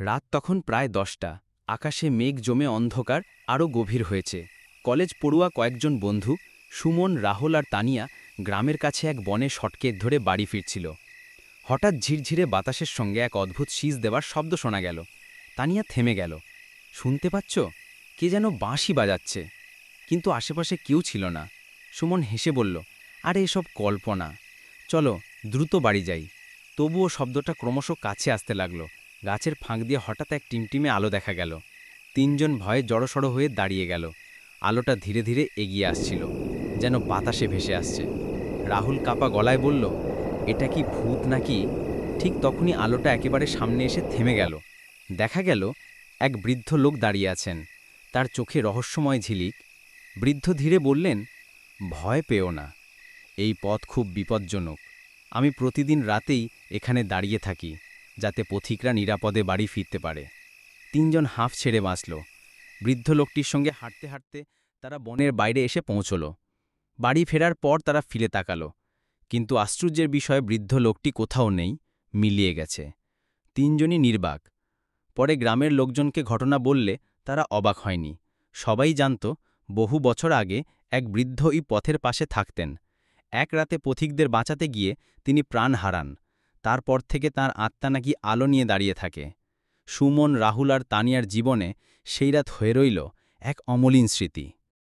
রাত তখন প্রায় 10টা। আকাশে মেঘ জমে অন্ধকার আরও গভীর হয়েছে। কলেজ পড়ুয়া কয়েকজন বন্ধু সুমন, রাহুল আর তানিয়া গ্রামের কাছে এক বনে শর্টকেট ধরে বাড়ি ফিরছিল। হঠাৎ ঝিরঝিরে বাতাসের সঙ্গে এক অদ্ভুত শীষ দেওয়ার শব্দ শোনা গেল। তানিয়া থেমে গেল। শুনতে পাচ্ছ? কে যেন বাঁশি বাজাচ্ছে। কিন্তু আশেপাশে কেউ ছিল না। সুমন হেসে বলল, আরে এসব কল্পনা। চলো দ্রুত বাড়ি যাই। তবুও শব্দটা ক্রমশ কাছে আসতে লাগলো। গাছের ফাঁক দিয়ে হঠাৎ এক টিমটিমে আলো দেখা গেল। তিনজন ভয়ে জড়সড় হয়ে দাঁড়িয়ে গেল। আলোটা ধীরে ধীরে এগিয়ে আসছিল, যেন বাতাসে ভেসে আসছে। রাহুল কাপা গলায় বলল, এটা কি ভূত নাকি? ঠিক তখনই আলোটা একেবারে সামনে এসে থেমে গেল। দেখা গেল এক বৃদ্ধ লোক দাঁড়িয়ে আছেন। তার চোখে রহস্যময় ঝিলিক। বৃদ্ধ ধীরে বললেন, ভয় পেও না। এই পথ খুব বিপজ্জনক। আমি প্রতিদিন রাতেই এখানে দাঁড়িয়ে থাকি, যাতে পথিকরা নিরাপদে বাড়ি ফিরতে পারে। তিনজন হাঁফ ছেড়ে বাঁচল। বৃদ্ধ লোকটির সঙ্গে হাঁটতে হাঁটতে তারা বনের বাইরে এসে পৌঁছল। বাড়ি ফেরার পর তারা ফিরে তাকালো, কিন্তু আশ্চর্যের বিষয়ে বৃদ্ধ লোকটি কোথাও নেই, মিলিয়ে গেছে। তিনজনই নির্বাক। পরে গ্রামের লোকজনকে ঘটনা বললে তারা অবাক হয়নি। সবাই জানত বহু বছর আগে এক বৃদ্ধ এই পথের পাশে থাকতেন। এক রাতে পথিকদের বাঁচাতে গিয়ে তিনি প্রাণ হারান। তারপর থেকে তাঁর আত্মা নাকি আলো নিয়ে দাঁড়িয়ে থাকে। সুমন, রাহুল আর তানিয়ার জীবনে সেই রাত হয়ে রইল এক অমলিন স্মৃতি।